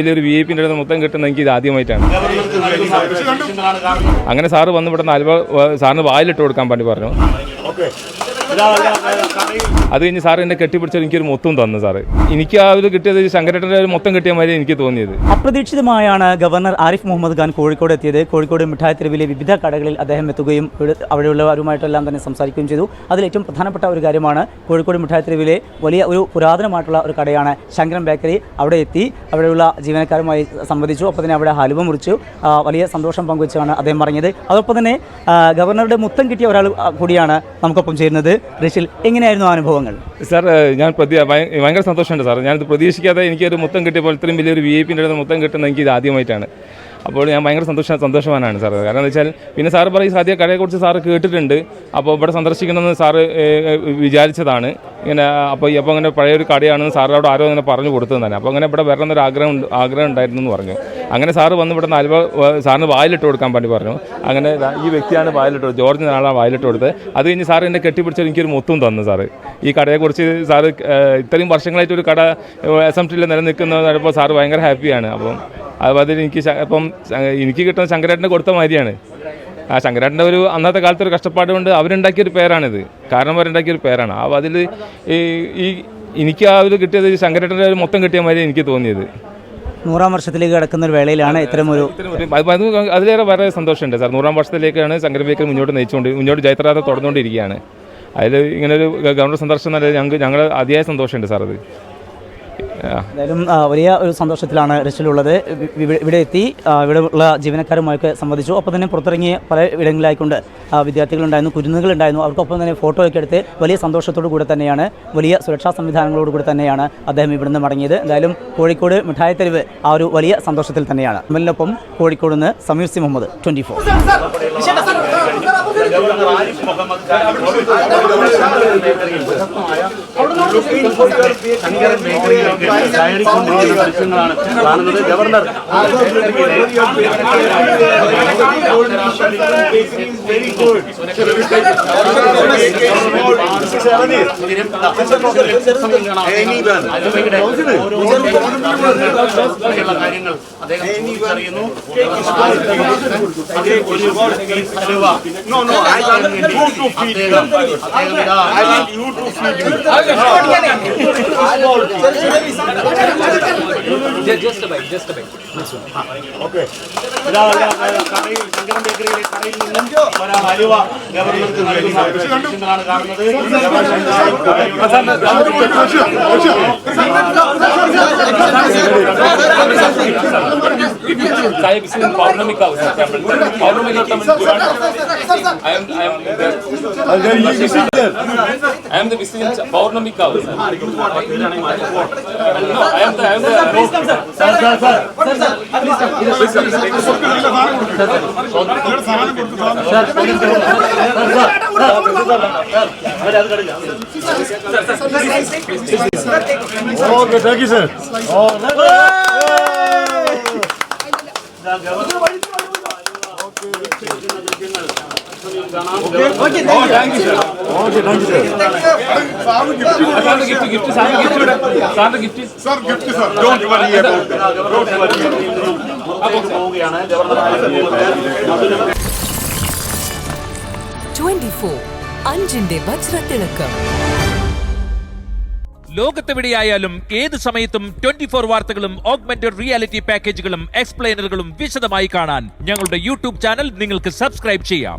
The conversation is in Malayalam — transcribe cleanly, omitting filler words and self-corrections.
വലിയൊരു VIP മൊത്തം കിട്ടുന്ന എനിക്ക് ഇത് ആദ്യമായിട്ടാണ്. അങ്ങനെ സാറ് വന്ന് ഇവിടെ സാറിന് വായിലിട്ട് കൊടുക്കാൻ വേണ്ടി പറഞ്ഞു. അത് കഴിഞ്ഞ് സാർ എന്നെ കെട്ടിപ്പിടിച്ചാൽ എനിക്കൊരു മൊത്തം തന്നു സാറ്. എനിക്ക് ആ ഒരു കിട്ടിയത് ശങ്കരേട്ടൻ്റെ ഒരു മൊത്തം കിട്ടിയ മാതിരി എനിക്ക് തോന്നിയത്. അപ്രതീക്ഷിതമായാണ് ഗവർണർ ആരിഫ് മുഹമ്മദ് ഖാൻ കോഴിക്കോട് എത്തിയത്. കോഴിക്കോട് മിഠായി തെരുവിലെ വിവിധ കടകളിൽ അദ്ദേഹം എത്തുകയും അവിടെയുള്ളവരുമായിട്ടെല്ലാം തന്നെ സംസാരിക്കുകയും ചെയ്തു. അതിലേറ്റവും പ്രധാനപ്പെട്ട ഒരു കാര്യമാണ് കോഴിക്കോട് മിഠായി തെരുവിലെ വലിയ ഒരു പുരാതനമായിട്ടുള്ള ഒരു കടയാണ് ശങ്കരൻ ബേക്കറി. അവിടെ എത്തി അവിടെയുള്ള ജീവനക്കാരുമായി സംവദിച്ചു. അപ്പോൾ തന്നെ അവിടെ ഹലുവ മുറിച്ചു. വലിയ സന്തോഷം പങ്കുവെച്ചാണ് അദ്ദേഹം പറഞ്ഞത്. അതോടൊപ്പം തന്നെ ഗവർണറുടെ മുത്തം കിട്ടിയ ഒരാൾ കൂടിയാണ് നമുക്കൊപ്പം ചേരുന്നത്. ഋഷിൽ, എങ്ങനെയായിരുന്നു അനുഭവങ്ങൾ? സാർ, ഞാൻ ഭയങ്കര സന്തോഷമുണ്ട് സാർ. ഞാനിത് പ്രതീക്ഷിക്കാതെ എനിക്കൊരു മുത്തം കിട്ടിയപ്പോൾ ഇത്രയും വലിയൊരു VIP മുത്തം കിട്ടുന്ന എനിക്ക് ഇത് ആദ്യമായിട്ടാണ്. അപ്പോൾ ഞാൻ ഭയങ്കര സന്തോഷവാനാണ് സാർ. കാരണം എന്താ വെച്ചാൽ പിന്നെ സാറ് പറയും സാധ്യ കടയെക്കുറിച്ച് സാറ് കേട്ടിട്ടുണ്ട്, അപ്പോൾ ഇവിടെ സന്ദർശിക്കണമെന്ന് സാറ് വിചാരിച്ചതാണ് ഇങ്ങനെ. അപ്പോൾ അങ്ങനെ പഴയൊരു കടയാണെന്ന് സാറ് അവിടെ ആരോ അങ്ങനെ പറഞ്ഞു കൊടുത്തത് തന്നെ. അപ്പോൾ അങ്ങനെ ഇവിടെ വരണമെന്നൊരു ആഗ്രഹം ഉണ്ടായിരുന്നു എന്ന് പറഞ്ഞു. അങ്ങനെ സാറ് വന്ന് ഇവിടെ സാറിന് വായിലിട്ട് കൊടുക്കാൻ വേണ്ടി പറഞ്ഞു. അങ്ങനെ ഈ വ്യക്തിയാണ് വായിലിട്ട് ജോർജ് നാളാണ് വായിലിട്ട് കൊടുത്തത്. അത് കഴിഞ്ഞ് സാറ് എന്നെ കെട്ടിപ്പിടിച്ചാൽ എനിക്കൊരു മൊത്തം തന്നു സാറ്. ഈ കടയെക്കുറിച്ച് സാറ് ഇത്രയും വർഷങ്ങളായിട്ട് ഒരു കട SMTയിൽ നിലനിൽക്കുന്നപ്പോൾ സാറ് ഭയങ്കര ഹാപ്പിയാണ്. അപ്പോൾ അതിൽ എനിക്ക് കിട്ടുന്ന ശങ്കരേട്ടന് കൊടുത്ത മാതിരിയാണ്. ആ ശങ്കരേട്ടൻ്റെ ഒരു അന്നത്തെ കാലത്ത് ഒരു കഷ്ടപ്പാട് കൊണ്ട് അവരുണ്ടാക്കിയൊരു പേരാണിത്. കാരണവരുണ്ടാക്കിയൊരു പേരാണ്. അപ്പോൾ അതിൽ എനിക്ക് ആ ഒരു കിട്ടിയത് ശങ്കരേട്ടൻ്റെ ഒരു മൊത്തം കിട്ടിയ മാതിരി എനിക്ക് തോന്നിയത്. 100ാം വർഷത്തിലേക്ക് കിടക്കുന്ന ഒരു വേളയിലാണ് ഇത്തരമൊരു അതിലേറെ വളരെ സന്തോഷമുണ്ട് സാർ. 100ാം വർഷത്തിലേക്കാണ് ശങ്കരൻ ബേക്കറി മുന്നോട്ട് ജൈത്രയാത്ര തുടർന്നുകൊണ്ടിരിക്കുകയാണ്. അതിൽ ഇങ്ങനൊരു ഗവർണർ സന്ദർശനം ഞങ്ങൾ അതിയായ സന്തോഷമുണ്ട് സാർ. അത് എന്തായാലും വലിയ ഒരു സന്തോഷത്തിലാണ് ഋഷിലുള്ളത്. ഇവിടെ എത്തി ഇവിടെ ഉള്ള ജീവനക്കാരുമായൊക്കെ സംവദിച്ചു. ഒപ്പം തന്നെ പുറത്തിറങ്ങിയ പല ഇടങ്ങളിലായിക്കൊണ്ട് വിദ്യാർത്ഥികളുണ്ടായിരുന്നു, കുരുന്നുകളുണ്ടായിരുന്നു. അവർക്കൊപ്പം തന്നെ ഫോട്ടോയൊക്കെ എടുത്ത് വലിയ സന്തോഷത്തോടു കൂടെ തന്നെയാണ്, വലിയ സുരക്ഷാ സംവിധാനങ്ങളോട് കൂടി തന്നെയാണ് അദ്ദേഹം ഇവിടുന്ന് മടങ്ങിയത്. എന്തായാലും കോഴിക്കോട് മിഠായി തെരുവ് ആ ഒരു വലിയ സന്തോഷത്തിൽ തന്നെയാണ്. അമലിനൊപ്പം കോഴിക്കോട് നിന്ന് സമീർ സി മുഹമ്മദ്, 24. ദൃശ്യങ്ങളാണ് കാണുന്നത്. ഗവർണർ കാര്യങ്ങൾ അദ്ദേഹം അറിയുന്നു. Just a bite. Okay. കടയിൽ ശങ്കരൻ ബേക്കറിയിലെ കടയിൽ നിന്നും ഒരാൾ ഹലുവ ഗവർണർക്ക് നൽകുന്ന ദൃശ്യങ്ങളാണ് കാണുന്നത്. Saya bising Paurnami ka usah temple. Paurnami ka temple. I am the visiting Paurnami ka usah. No, I am the. Sir. Okay, thank you, sir. Sir, don't worry about it. 24 അഞ്ചിന്റെ വജ്രത്തിളക്കം. ലോകത്തെവിടെയായാലും ഏത് സമയത്തും 24 വാർത്തകളും ഓഗ്മെന്റഡ് റിയാലിറ്റി പാക്കേജുകളും എക്സ്പ്ലെയിനറുകളും വിശദമായി കാണാൻ ഞങ്ങളുടെ YouTube ചാനൽ നിങ്ങൾക്ക് സബ്സ്ക്രൈബ് ചെയ്യാം.